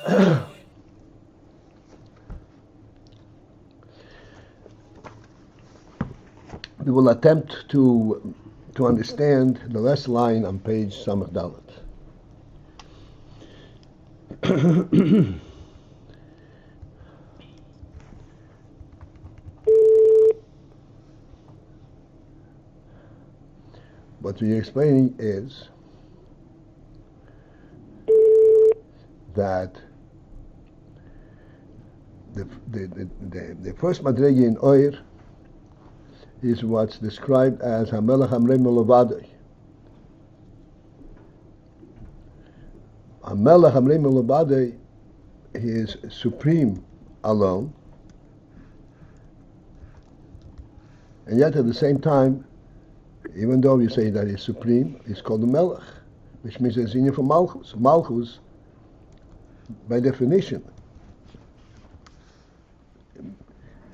We will attempt to understand the last line on page Samach Dalet. What we're explaining is that the first madrege in Oir is what's described as Hamelech Hamrei Melovadei. Hamelech Hamrei Melovadei, he is supreme alone, and yet at the same time, even though we say that he's supreme, he's called the Melech, which means it's in for Malchus. Malchus, by definition,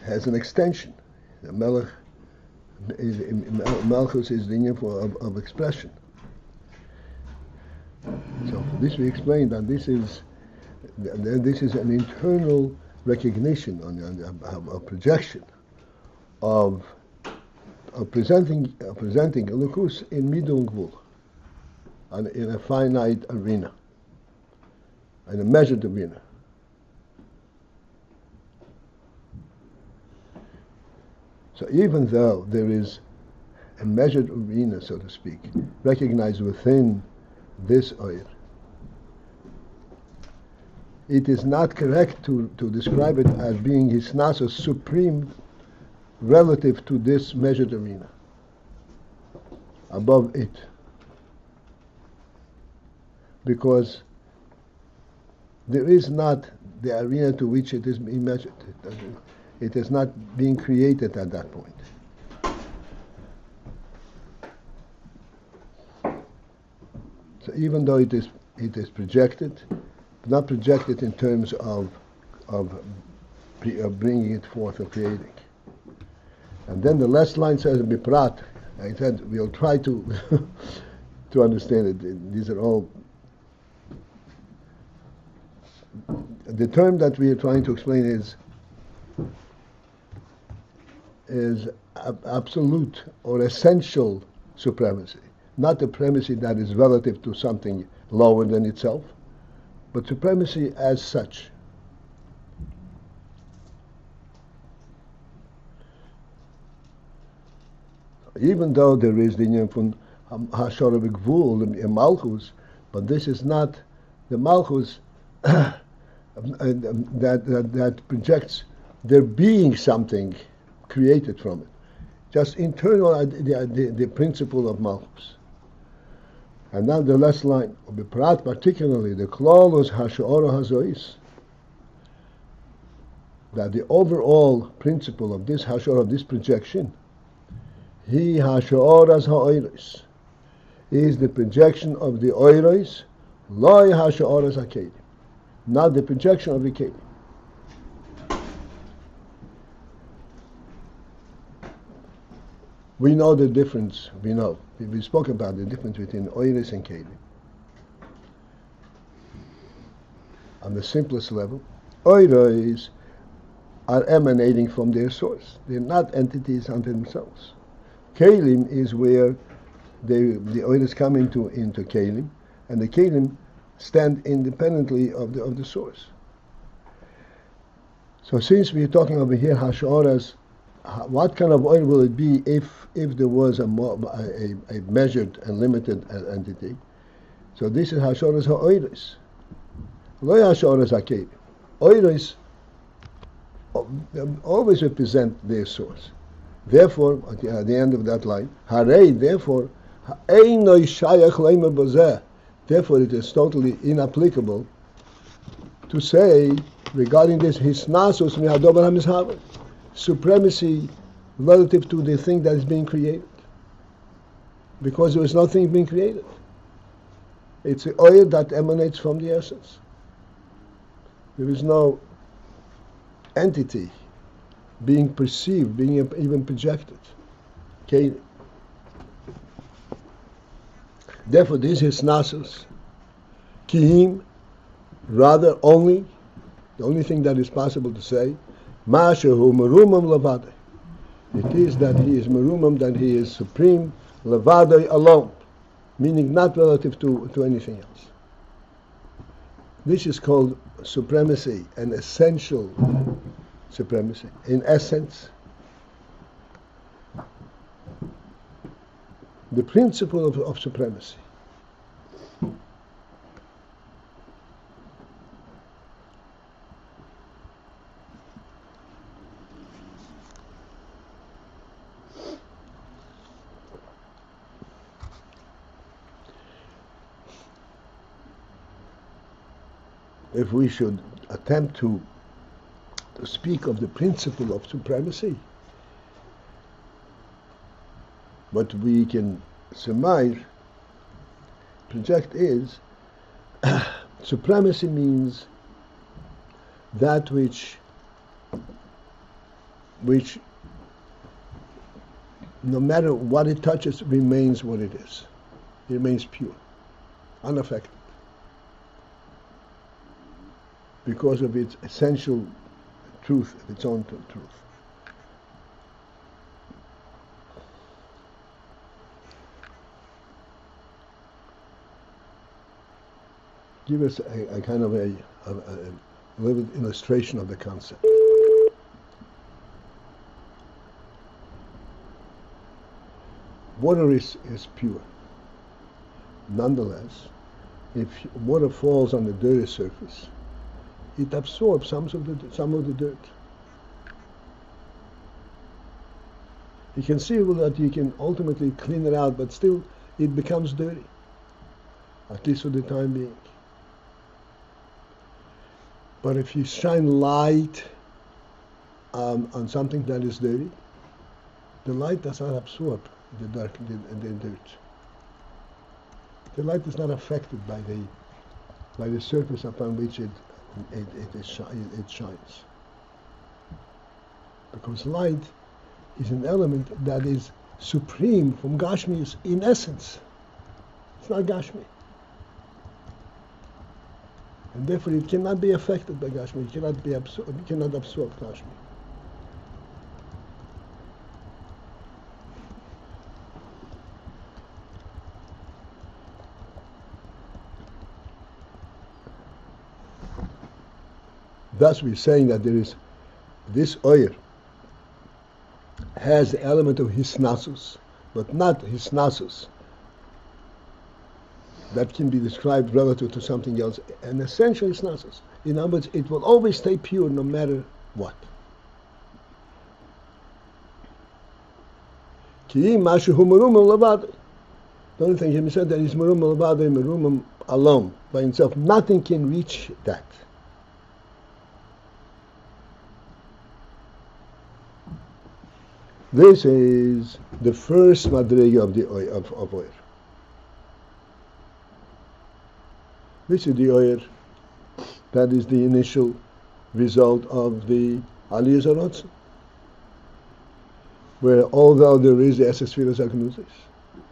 has an extension. The Melech, Malchus is the union of expression. So for this we explained that this is an internal recognition, a projection of presenting Elokus in Midung Gvul, in a finite arena, in a measured arena. So even though there is a measured arena, so to speak, recognized within this oir, it is not correct to describe it as being Hisnasos supreme relative to this measured arena, above it. Because there is not the arena to which it is being measured. It is not being created at that point. So even though it is projected, not projected in terms of bringing it forth or creating. And then the last line says Biprat. I said we'll try to to understand it. These are all the term that we are trying to explain is absolute or essential supremacy, not the supremacy that is relative to something lower than itself, but supremacy as such. Even though there is the union from Hashara B'Gvul, the Malchus, but this is not the Malchus that projects there being something created from it. Just internal, the principle of Malchus. And now the last line, B'Prat, particularly the Klolos Hashara Hazois, that the overall principle of this Hashara, of this projection, He Hashoras ha'oiros, is the projection of the oiros, loy Hashoras ha'kelim, not the projection of the kelim. We know the difference. We spoke about the difference between oiros and kelim. On the simplest level, oiros are emanating from their source. They're not entities unto themselves. Kelim is where the oil is coming into kelim, and the kelim stand independently of the source. So since we're talking over here Hashoras, what kind of oil will it be if there was a measured and limited entity? So this is Hashoras ha'oiros. Lo Hashoras ha'kelim. Oiros always represent their source. Therefore, at the end of that line, Harei, therefore, therefore it is totally inapplicable to say regarding this Hisnasos mi'adobar ha'mizhaber, supremacy relative to the thing that is being created. Because there is nothing being created. It's the oil that emanates from the essence. There is no entity being perceived, being even projected. Okay. Therefore, this is Nasus, Kihim, Rather, the only thing that is possible to say, Mashahu merumam levadai. It is that he is merumam, that he is supreme, levadai, alone, meaning not relative to anything else. This is called supremacy, an essential supremacy. In essence, the principle of supremacy. If we should attempt to speak of the principle of supremacy, what we can surmise, project is, supremacy means that which no matter what it touches remains what it is. It remains pure, unaffected, because of its essential truth, of its own truth. Give us a kind of a little illustration of the concept. Water is pure. Nonetheless, if water falls on the dirty surface, it absorbs some of the dirt. You can see that you can ultimately clean it out, but still it becomes dirty, at least for the time being. But if you shine light on something that is dirty, the light does not absorb the dirt. The light is not affected by the surface upon which it shines. Because light is an element that is supreme from Gashmi in essence. It's not Gashmi. And therefore it cannot be affected by Gashmi. It cannot absorb Gashmi. Thus we're saying that there is this oyer has the element of hisnasus, but not hisnasus that can be described relative to something else, an essential hisnasus. In other words, it will always stay pure no matter what. The only thing he said that is merumam levadai, merumam alone, by himself. Nothing can reach that. This is the first madrega of oyer. This is the oyer that is the initial result of the aliyah zarotzin, where although there is the esesfiras agnusis,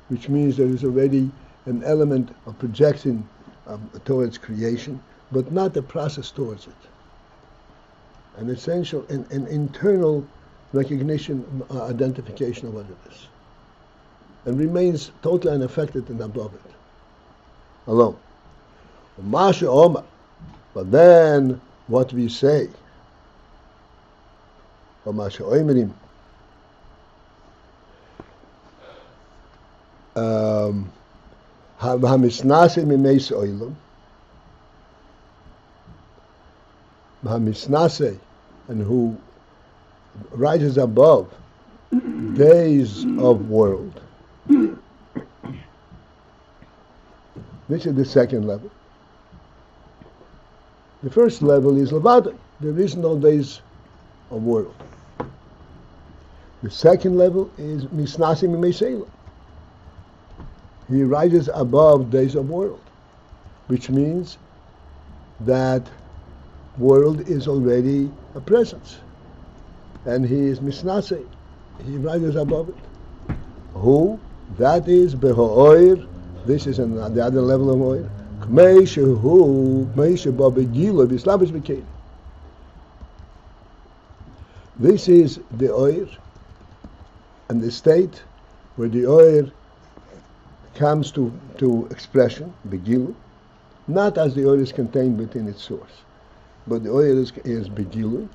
which means there is already an element of projection towards creation, but not a process towards it. An essential, an internal recognition, identification of what it is, and remains totally unaffected and above it, alone. But then what we say, hamisnase mimeis oilam, hamisnase, and who rises above days of world. This is the second level. The first level is levada. There is no days of world. The second level is misnasi mimeisela. He rises above days of world, which means that world is already a presence. And he is misnase, he rises above it. Who? That is beho'oir. This is the other level of oir. This is the oir and the state where the oir comes to expression, begilu, not as the oil is contained within its source, but the oil is begilu,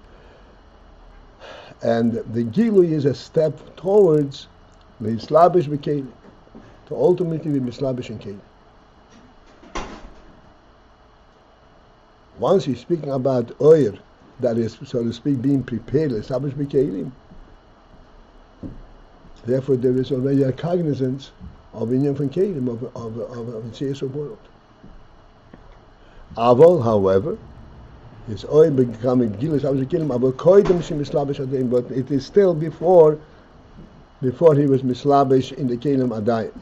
and the gilu is a step towards the mislabish b'kelim, to ultimately be mislabish in kelim. Once he's speaking about oil that is, so to speak, being prepared, mislabish b'kelim, therefore there is already a cognizance of inyan from kelim, of a world. Aval, however, is oil becoming gilas kelim, aval koidem she mislabish adayin, but it is still before he was mislabish in the kelim adayin.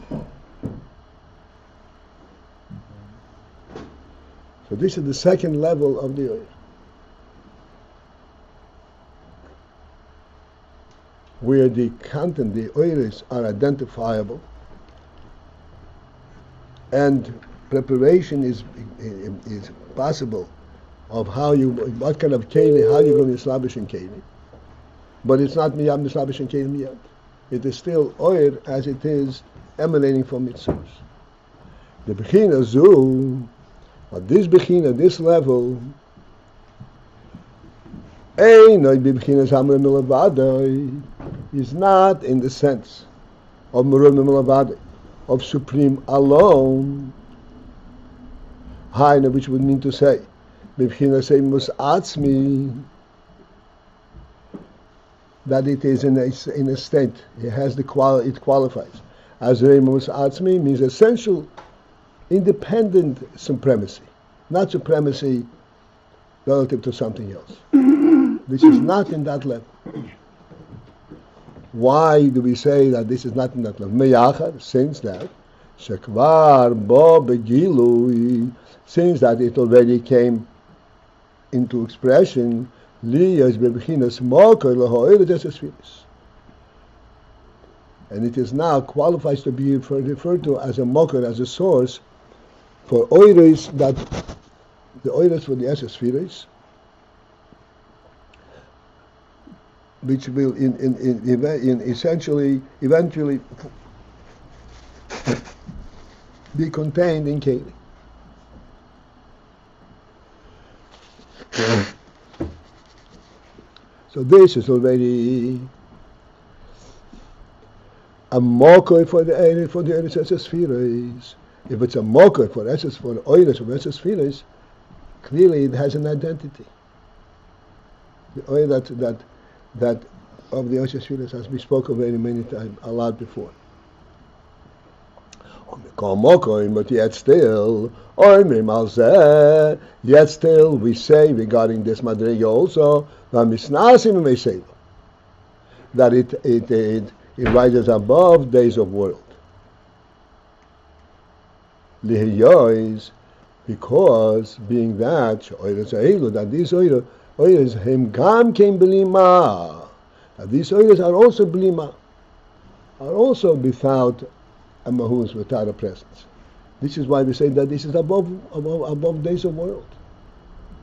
So this is the second level of the oil, where the content, the oils are identifiable, and preparation is possible of what kind of keli, how you're going to establish in keli. But it's not miyam establish in keli yet. It is still oil as it is emanating from its source. The bechina zu, at this bechina, this level, is not in the sense of meruv of supreme alone, which would mean to say, that it is in a state, it has it qualifies. As Reimus Atzmi means essential, independent supremacy, not supremacy relative to something else. This is not in that level. Why do we say that this is not in that level? Meyachar, since that, Shekvar bo begilui, since that it already came into expression, liyas bebechinas moker lahoilet esesfilis, and it is now qualifies to be referred to as a moker, as a source for oiris, that the oiris for the esesfilis, which will in essentially eventually be contained in keli. So this is already a mocker for the Eretz. If it's a mocker for Eretz, for the oilers of Eretz, clearly it has an identity. The oil that of the Eretz, as we spoke of very many times, a lot before. But yet still, we say regarding this madrega also, that it rises above days of world. Because being that these oilers him gam came belima, that these oilers are also belima, are also without a mahus, without a presence. This is why we say that this is above days of world.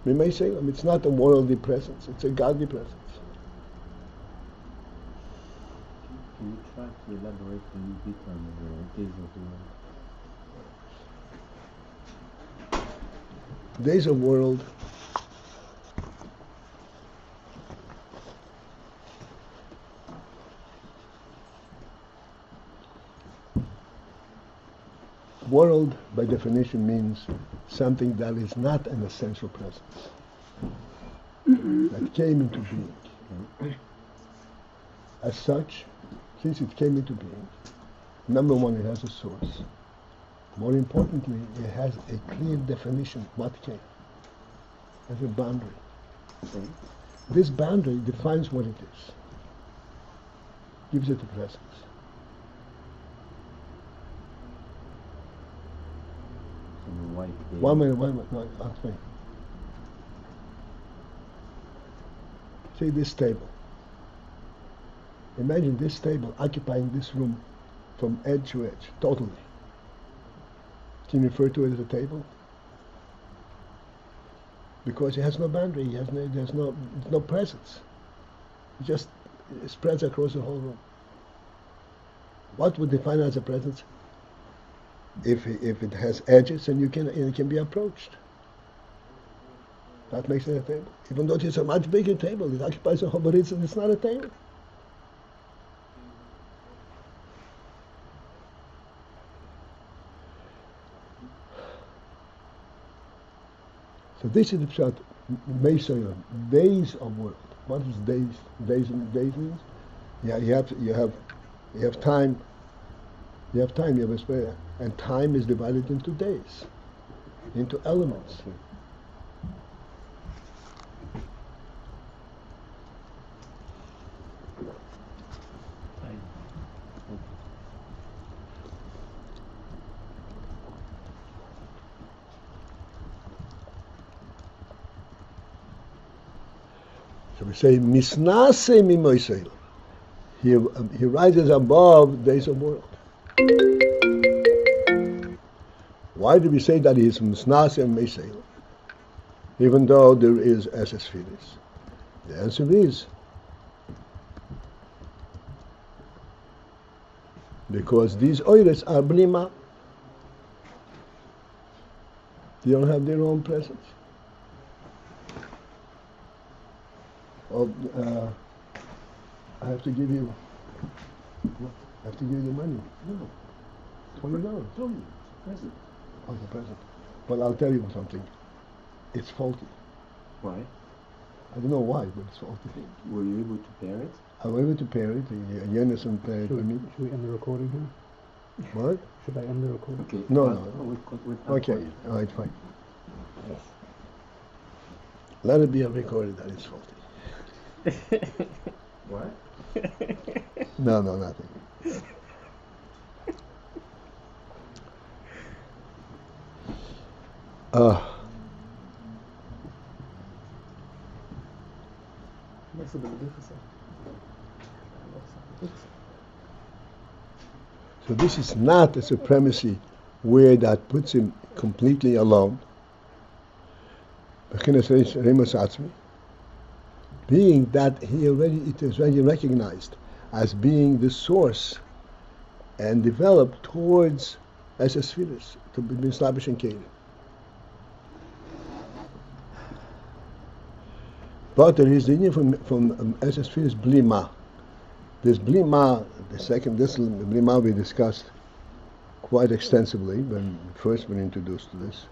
We may say it's not a worldly presence, it's a godly presence. Can you try to elaborate a little bit on the days of the world? Days of world world, by definition, means something that is not an essential presence, that came into being. As such, since it came into being, number one, it has a source. More importantly, it has a clear definition what came. It has a boundary. This boundary defines what it is, gives it a presence. One minute, no, ask me. See this table. Imagine this table occupying this room from edge to edge, totally. Can you refer to it as a table? because it has no boundary. There's no presence. It just spreads across the whole room. What would define as a presence? If it has edges and it can be approached. That makes it a table. Even though it's a much bigger table, it occupies a whole, but it's not a table. So this is the pshat, Mesoyim, days of world. What is days? Days means? Yeah, you have time. You have time. You have a spare, and time is divided into days, into elements. Okay. So we say misnase mimoisel. He rises above days of world. Why do we say that he is misnase and meisel, even though there is Esesphiris? The answer is because these oires are blima. They don't have their own presence. I have to give you. I have to give you money. No. $20. Tony, present. Oh, the present. Well, I'll tell you something. It's faulty. Why? I don't know why, but it's faulty. Were you able to pair it? I'm able to pair it. Ayin isn't paired for me. Should we end the recording here? What? Should I end the recording? Okay. No, well, no. We'll Okay. All right, fine. Yes. Let it be a recording that it's faulty. What? No, nothing. Makes a bit of difference. So this is not a supremacy where that puts him completely alone. Being that it is already recognized as being the source and developed towards Esesphiris, to be Mislabish and Kalim. But there is the union from Esesphiris Blima. This Blima, this Blima we discussed quite extensively when first we were introduced to this.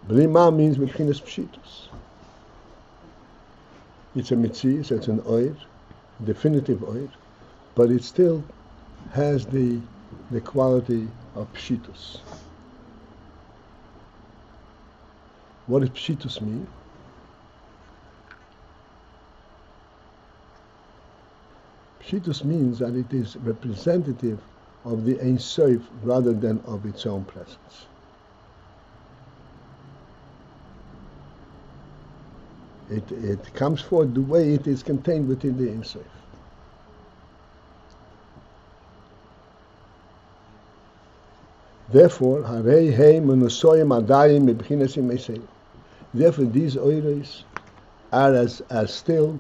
Blima means Mebchinas Pshitus. It's a mitzvah, so it's an oir, definitive oir, but it still has the quality of Pshitus. What does Pshitus mean? Pshitus means that it is representative of the Ein Sof rather than of its own presence. It comes forth the way it is contained within the Ein Sof. Therefore, harei hei menusoyim adayim mebchinas imesel. Therefore, these oires are as still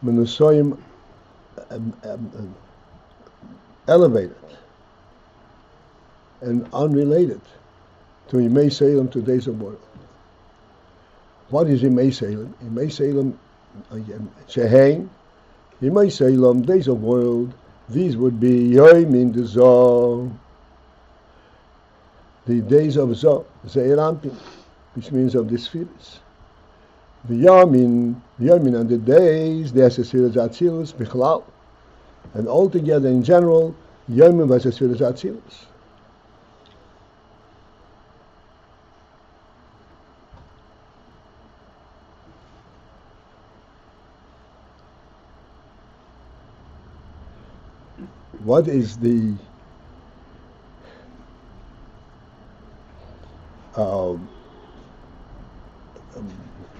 menusoyim elevated and unrelated to Yimei Salem, to days of world. What is Yimei Salem? Yimei Salem, Shehein, Yimei Salem, days of world. These would be Yoim in the Zoh, the days of Zoh, Zeirampin, which means of the spheres. The Yamin and the days, the Esesphiris Atzilus, Bichlal, and altogether in general, Yamin Esesphiris Atzilus. What is the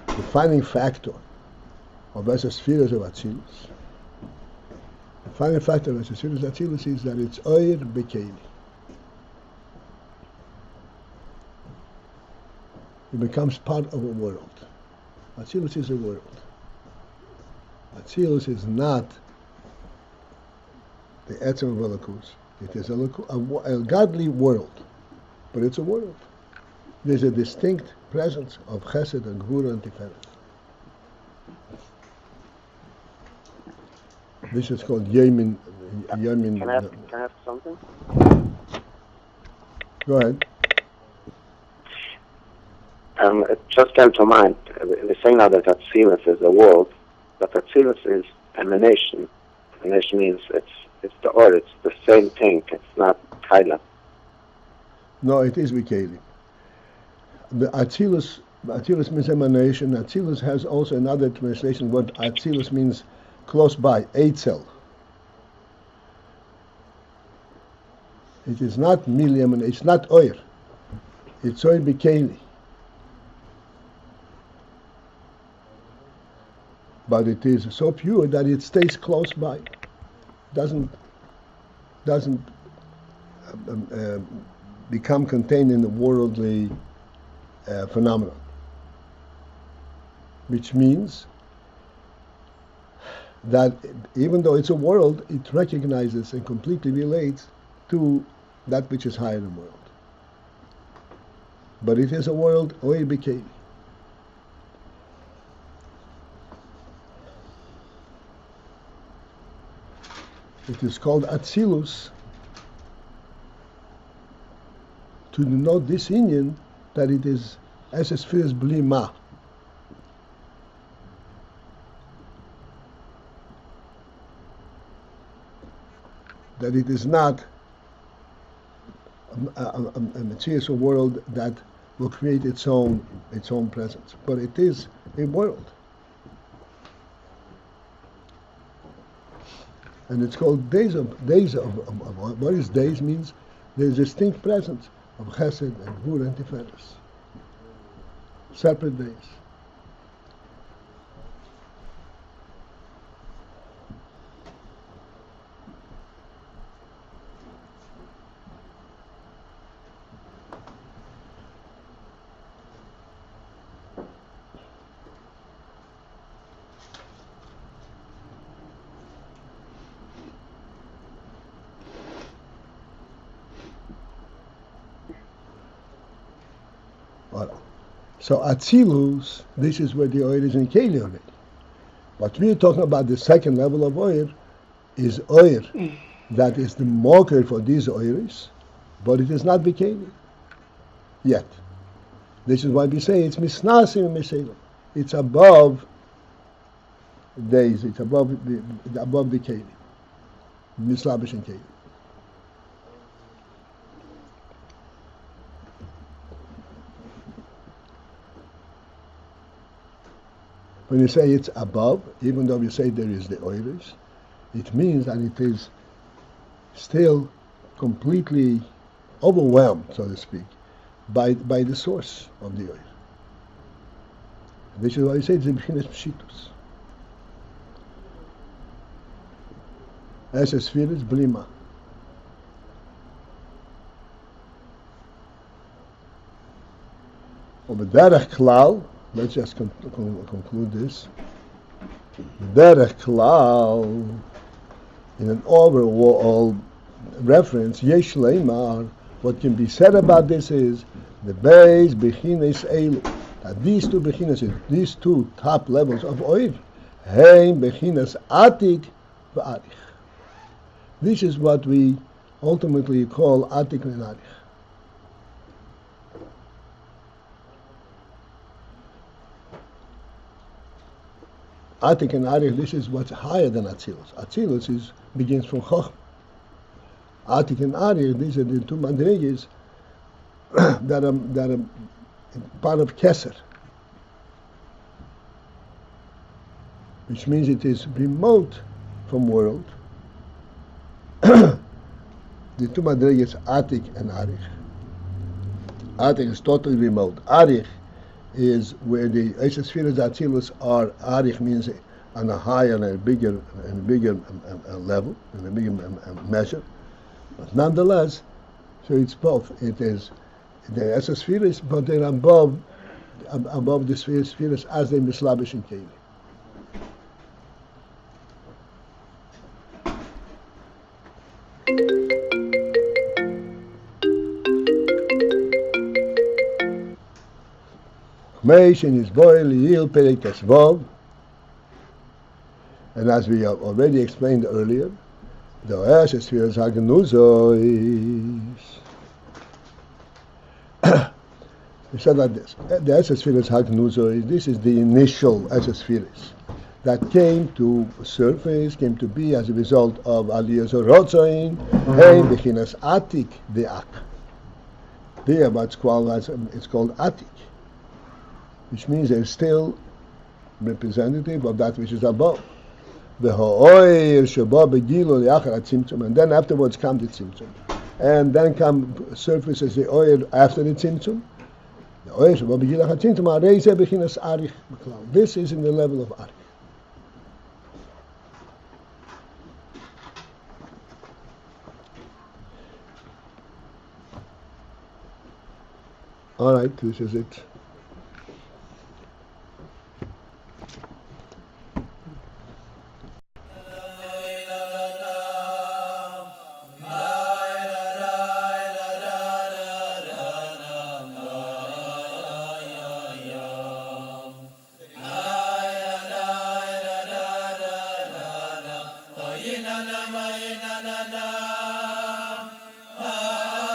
defining factor of Esesphiris of Atzilus? The defining factor of Esesphiris of Atzilus is that it's Oir Bekeli. It becomes part of a world. Atzilus is a world. Atzilus is not the Etzem of Elokus. It is a godly world, but it's a world. There's a distinct presence of Chesed and Gvura and Tiferet. This is called Yemin. Can I ask something? Go ahead. It just came to mind. We're saying now that Atzilus is a world, but Atzilus is emanation. Emanation means it's the Or, it's the same thing. It's not Kaila. No, it is Vikeli. The Atzilus means emanation. Atzilus has also another translation. What Atzilus means close by, Eitzel. It is not Miliam, it's not Oir. It's Oir Bikeli. But it is so pure that it stays close by. Doesn't become contained in the worldly phenomenon. Which means that even though it's a world, it recognizes and completely relates to that which is higher in the world. But it is a world Oir Bikeli. It is called Atzilus to denote this union that it is as a spheres bli ma. That it is not a material world that will create its own presence, but it is a world. And it's called days of what is days means there's a distinct presence of Chesed and Gvura and Tiferet. Separate days. So Atzilus, this is where the Oir is in Keli already. What we are talking about, the second level of Oir, is Oir that is the marker for these Oiris, but it is not Bikeli yet. This is why we say it's Misnasim and Meselim. It's above days, it's above the Keli. Mislabish and Keli. When you say it's above, even though you say there is the Oiris, it means that it is still completely overwhelmed, so to speak, by the source of the Oir. This is why you say it's the B'chinas Pshitus. As a sphere is Blima. Derech Klal, let's just conclude this. Derech Klal, in an overall reference, Yesh Leimar, what can be said about this is the base B'chinas Elu. That these two B'chinas, these two top levels of Oir, Heim B'chinas Atik v'Arich. This is what we ultimately call Atik and Arich. Atik and Arich, this is what's higher than Atzilus. Atzilus begins from Chochmah. Atik and Arich, these are the two madrigas that are part of Keser, which means it is remote from world. The two madrigas, Atik and Arich. Atik is totally remote. Arich is where the Spheres Atzilus are. Arich means on a higher and a bigger level, in a bigger measure. But nonetheless, so it's both. It is the Spheres, but they're above above the spheres as they mislabish in Keli. Meishin is boil yil perek tesvov, and as we have already explained earlier, the Oyash spheres hagnuzois. We said like this: the Esespheres hagnuzois. This is the initial Esespheres that came to surface, came to be as a result of Aliyah Zorotzoin, Hein Bechinas Atik De'ak. There, what's called it's called Atik, which means they're still representative of that which is above. And then afterwards come the Tzimtzum. And then come surfaces the oil after the Tzimtzum. The oil this is in the level of Arich. All right, this is it.